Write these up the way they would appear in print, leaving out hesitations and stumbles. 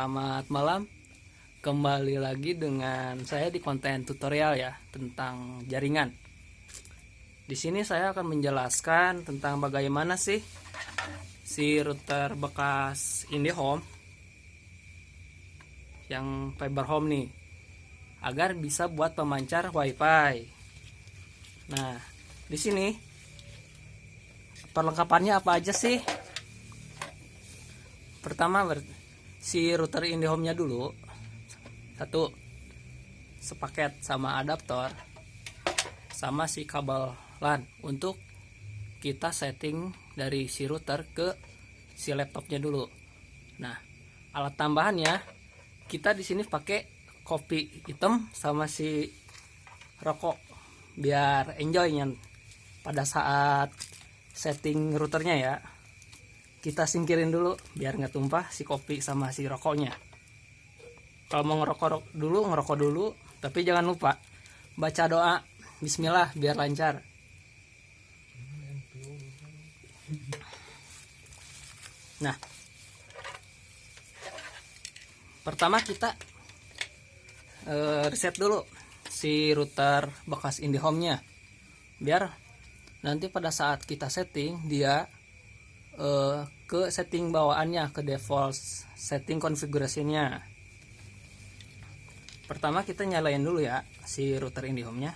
Selamat malam. Kembali lagi dengan saya di konten tutorial ya tentang jaringan. Di sini saya akan menjelaskan tentang bagaimana sih si router bekas IndiHome yang fiber home nih agar bisa buat pemancar WiFi. Nah, di sini perlengkapannya apa aja sih? Pertama si router IndiHome-nya dulu. Satu, sepaket sama adaptor sama si kabel LAN untuk kita setting dari si router ke si laptopnya dulu. Nah, alat tambahannya kita di sini pakai kopi hitam sama si rokok biar enjoy-nya pada saat setting routernya ya. Kita singkirin dulu biar nggak tumpah si kopi sama si rokoknya. Kalau mau ngerokok dulu, tapi jangan lupa baca doa bismillah biar lancar. Nah, pertama kita reset dulu si router bekas IndiHome-nya biar nanti pada saat kita setting dia ke setting bawaannya, ke default setting konfigurasinya. Pertama kita nyalain dulu ya si router IndiHome-nya.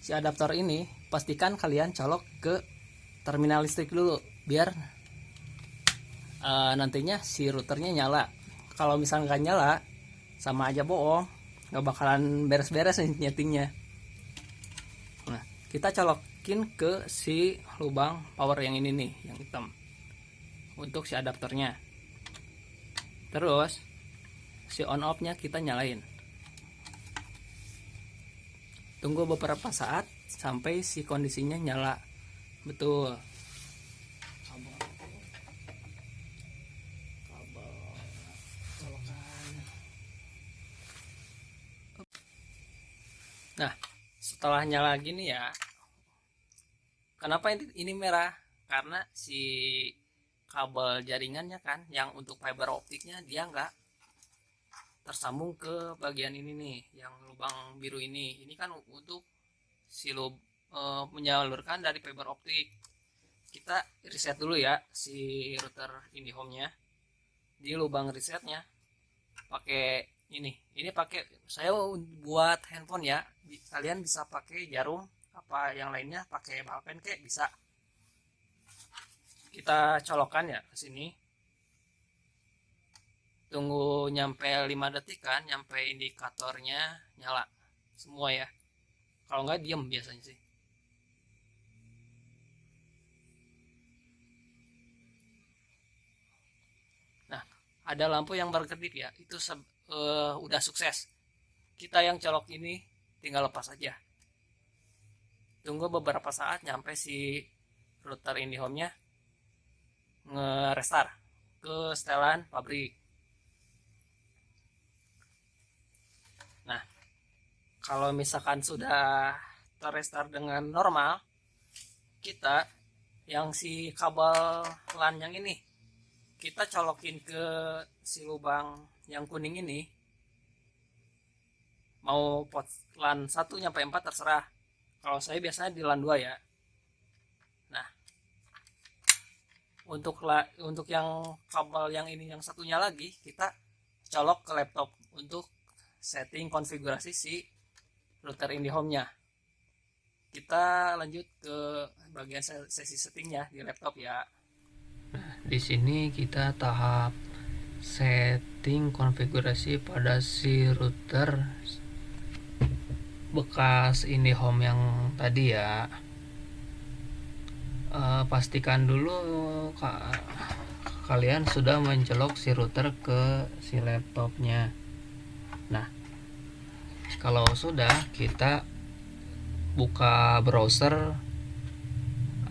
Si adaptor ini pastikan kalian colok ke terminal listrik dulu biar nantinya si routernya nyala. Kalau misalnya nggak nyala, sama aja bohong, nggak bakalan beres-beres nyetingnya. Nah, kita colokin ke si lubang power yang ini nih, yang hitam, untuk si adaptornya. Terus si on off nya kita nyalain. Tunggu beberapa saat sampai si kondisinya nyala betul. Nah, setelah nyala gini ya, kenapa ini merah? Karena si kabel jaringannya kan yang untuk fiber optiknya dia nggak tersambung ke bagian ini nih, yang lubang biru ini kan untuk si menyalurkan dari fiber optik. Kita reset dulu ya si router IndiHome-nya. Di lubang resetnya pakai ini pakai saya buat handphone ya. Kalian bisa pakai jarum apa yang lainnya, pakai balpen kayak bisa. Kita colokan ya ke sini. Tunggu nyampe 5 detik kan, nyampe indikatornya nyala semua ya. Kalau nggak diem biasanya sih. Nah, ada lampu yang berkedip ya, itu udah sukses. Kita yang colok ini tinggal lepas aja. Tunggu beberapa saat nyampe si router IndiHome-nya nge-restart ke setelan pabrik. Nah, kalau misalkan sudah terrestart dengan normal, kita yang si kabel LAN yang ini kita colokin ke si lubang yang kuning ini. Mau port LAN 1 nyampe 4 terserah. Kalau saya biasanya di LAN 2 ya. Nah, untuk yang kabel yang ini yang satunya lagi kita colok ke laptop untuk setting konfigurasi si router IndiHome-nya. Kita lanjut ke bagian sesi settingnya di laptop ya. Nah, di sini kita tahap setting konfigurasi pada si router bekas IndiHome yang tadi ya. Pastikan dulu kalian sudah mencolok si router ke si laptopnya. Nah, kalau sudah, kita buka browser,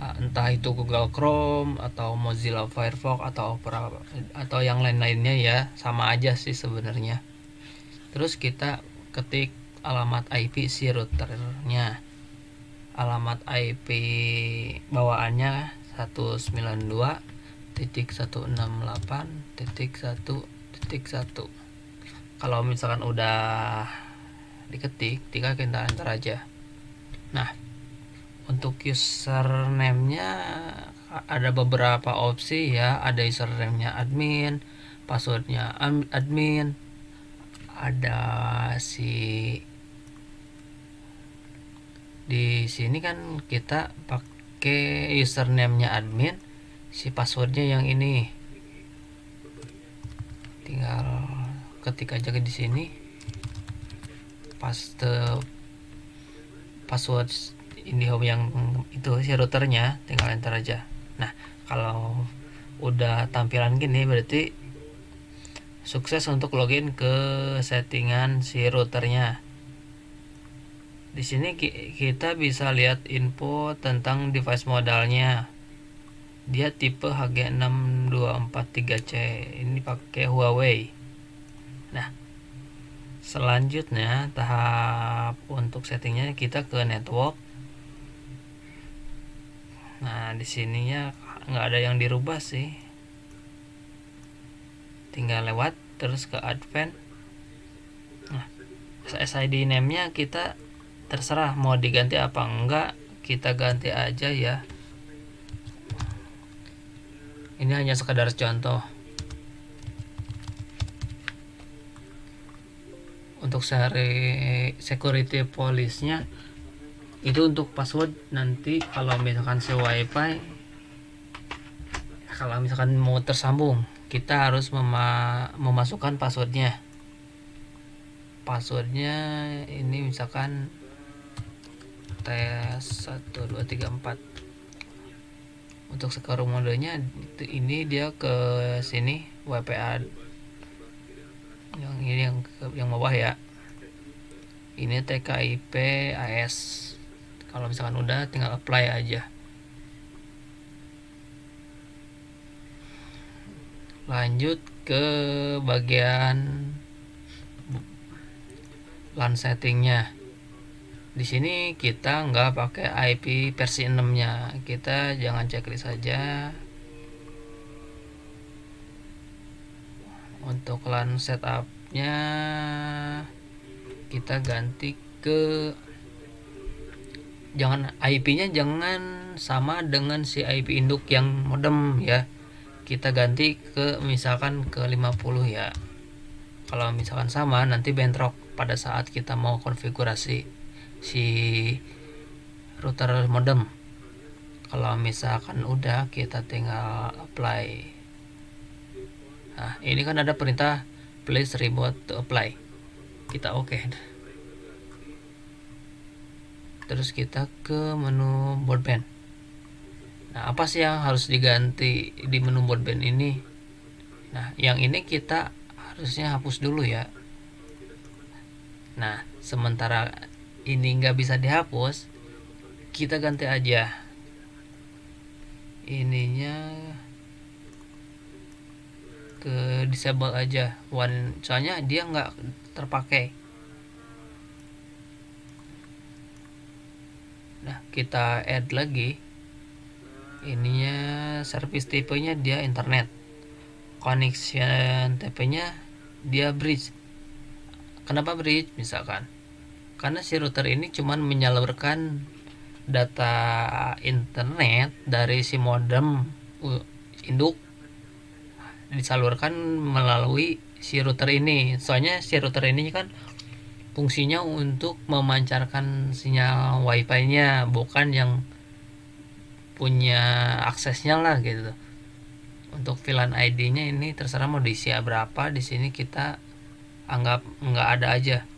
entah itu Google Chrome atau Mozilla Firefox atau Opera atau yang lain-lainnya ya, sama aja sih sebenarnya. Terus kita ketik alamat IP si routernya. Alamat IP bawaannya 192.168.1 Ketik 1. Kalau misalkan udah diketik, tinggal kita enter aja. Nah, untuk username-nya ada beberapa opsi ya. Ada username-nya admin, passwordnya admin, ada di sini kan kita pakai username-nya admin, si passwordnya yang ini. Tinggal ketik aja di sini, paste password IndiHome yang itu si routernya, tinggal enter aja. Nah, kalau udah tampilan gini berarti sukses untuk login ke settingan si routernya. Di sini kita bisa lihat info tentang device modalnya. Dia tipe HG6243C. Ini pakai Huawei. Nah, selanjutnya tahap untuk settingnya kita ke network. Nah, di sininya nggak ada yang dirubah sih. Tinggal lewat terus ke advance. Nah, SSID name-nya kita terserah mau diganti apa enggak, kita ganti aja ya. Ini hanya sekadar contoh. Untuk security police-nya itu untuk password nanti kalau misalkan si wifi, kalau misalkan mau tersambung, kita harus memasukkan passwordnya ini misalkan tes 1 2 3 4. Untuk secure modenya ini dia ke sini WPA yang ini yang bawah ya, ini TKIP AS. Kalau misalkan udah tinggal apply aja. Lanjut ke bagian LAN settingnya. Di sini kita nggak pakai IP versi 6-nya, kita jangan checklist saja. Untuk LAN setupnya kita ganti ke, jangan IP-nya jangan sama dengan si IP induk yang modem ya. Kita ganti ke misalkan ke 50 ya. Kalau misalkan sama nanti bentrok pada saat kita mau konfigurasi si router modem. Kalau misalkan udah, kita tinggal apply. Nah, ini kan ada perintah please reboot to apply. Kita oke. Terus kita ke menu broadband. Nah, apa sih yang harus diganti di menu broadband ini? Nah, yang ini kita harusnya hapus dulu ya. Nah, sementara ini nggak bisa dihapus, kita ganti aja ininya ke disable aja, soalnya dia nggak terpakai. Nah, kita add lagi ininya, service tipenya dia internet, connection TP-nya dia bridge. Kenapa bridge? Misalkan karena si router ini cuman menyalurkan data internet dari si modem induk, disalurkan melalui si router ini. Soalnya si router ini kan fungsinya untuk memancarkan sinyal wifi-nya, bukan yang punya aksesnya lah gitu. Untuk VLAN ID-nya ini terserah mau diisi berapa. Di sini kita anggap nggak ada aja.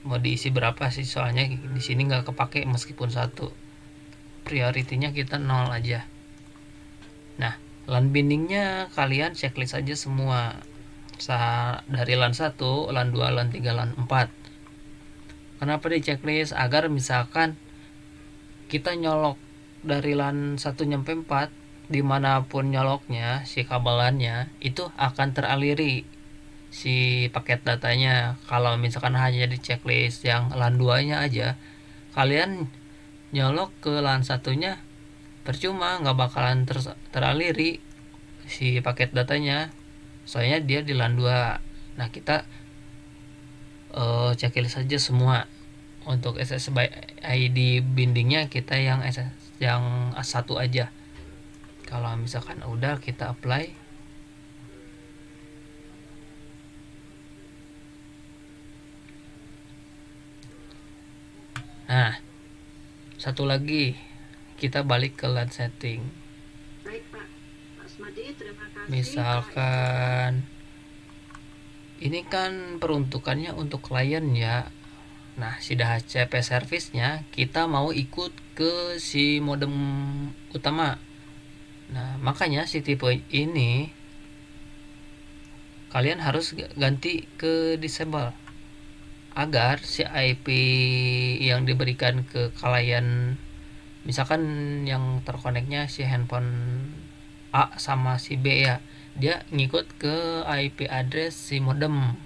Mau diisi berapa sih, soalnya di sini nggak kepake meskipun 1. Prioritinya kita 0 aja. Nah, LAN bindingnya kalian checklist aja semua. Dari LAN 1, LAN 2, LAN 3, LAN 4. Kenapa di checklist? Agar misalkan kita nyolok dari LAN 1 nyampe 4, dimanapun nyoloknya si kabelannya itu akan teraliri si paket datanya. Kalau misalkan hanya di checklist yang LAN 2 nya aja, kalian nyolok ke LAN 1 nya percuma, nggak bakalan teraliri si paket datanya. soalnya dia di LAN 2. Nah, kita checklist saja semua. Untuk SSH by ID bindingnya kita yang yang satu aja. Kalau misalkan udah, kita apply. Nah, satu lagi, kita balik ke LAN setting. Baik Pak, Pak Smadi, terima kasih. Misalkan ini kan peruntukannya untuk klien ya. Nah, si DHCP service-nya kita mau ikut ke si modem utama. Nah, makanya si tipe ini kalian harus ganti ke disable agar si IP yang diberikan ke klien, misalkan yang terkoneknya si handphone A sama si B ya, dia ngikut ke IP address si modem.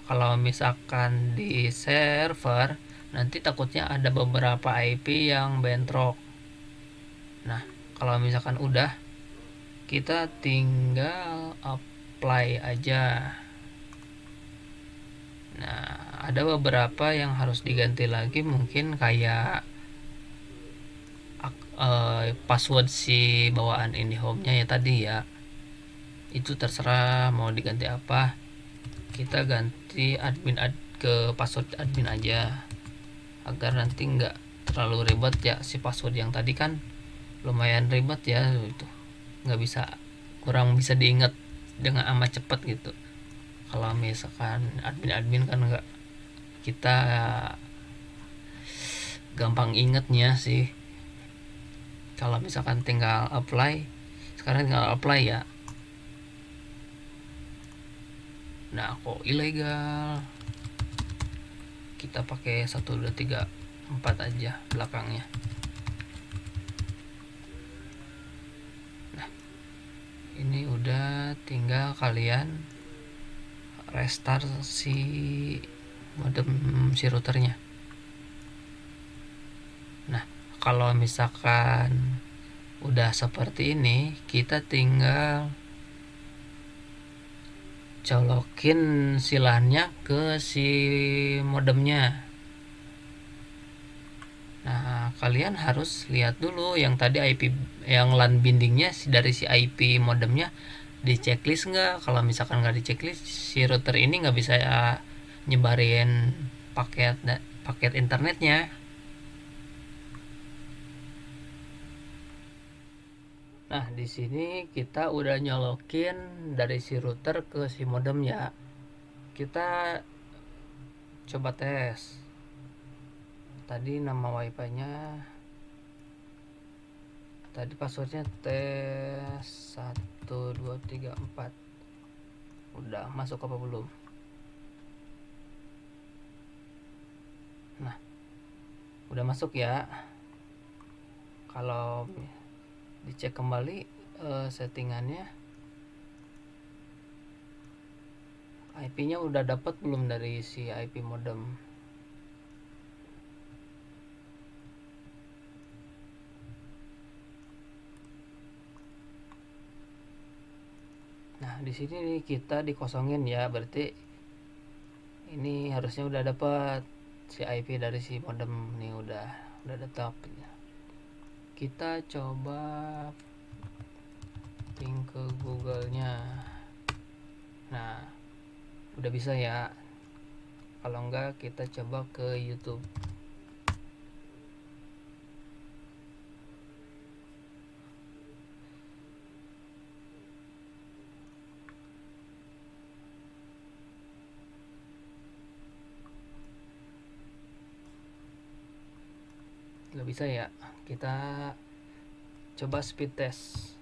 Kalau misalkan di server, nanti takutnya ada beberapa IP yang bentrok. Nah, kalau misalkan udah, kita tinggal apply aja. Nah, ada beberapa yang harus diganti lagi, mungkin kayak password si bawaan IndiHome-nya ya tadi ya. Itu terserah mau diganti apa. Kita ganti admin ke password admin aja, agar nanti nggak terlalu ribet ya. Si password yang tadi kan lumayan ribet ya, itu nggak bisa, kurang bisa diingat dengan amat cepat gitu. Kalau misalkan admin kan nggak, kita gampang ingetnya sih. Kalau misalkan tinggal apply, sekarang tinggal apply ya. Nah, kok ilegal, kita pakai 1 2 3 4 aja belakangnya. Nah, ini udah, tinggal kalian restart si modem si routernya. Nah, kalau misalkan udah seperti ini, kita tinggal colokin silannya ke si modemnya. Nah, kalian harus lihat dulu yang tadi IP yang LAN bindingnya dari si IP modemnya di checklist nggak. Kalau misalkan nggak di checklist, si router ini nggak bisa nyebarin paket internetnya. Nah, di sini kita udah nyolokin dari si router ke si modem ya. Kita coba tes. Tadi nama wifi-nya, tadi passwordnya tes 1234. Udah masuk apa belum? Nah, udah masuk ya. Kalau dicek kembali settingannya, IP-nya udah dapat belum dari si IP modem. Nah, di sini nih kita dikosongin ya, berarti ini harusnya udah dapat si IP dari si modem nih, udah datap. Kita coba ping ke Google-nya. Nah, udah bisa ya. Kalau enggak, kita coba ke YouTube. Nggak bisa ya, kita coba speed test.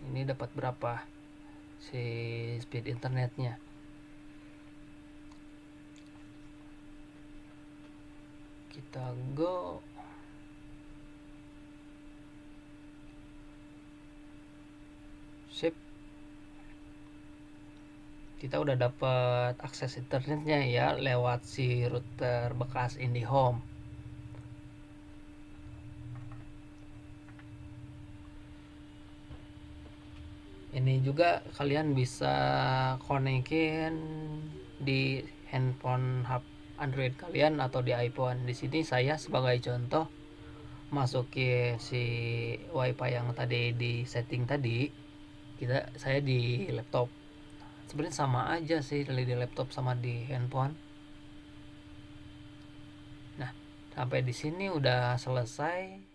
Ini dapat berapa si speed internetnya? Kita go. Sip, kita udah dapat akses internetnya ya lewat si router bekas IndiHome. Ini juga kalian bisa konekin di handphone Android kalian atau di iPhone. Di sini saya sebagai contoh masukin si WiFi yang tadi di setting tadi, saya di laptop. Sebenarnya sama aja sih di laptop sama di handphone. Nah, sampai di sini udah selesai.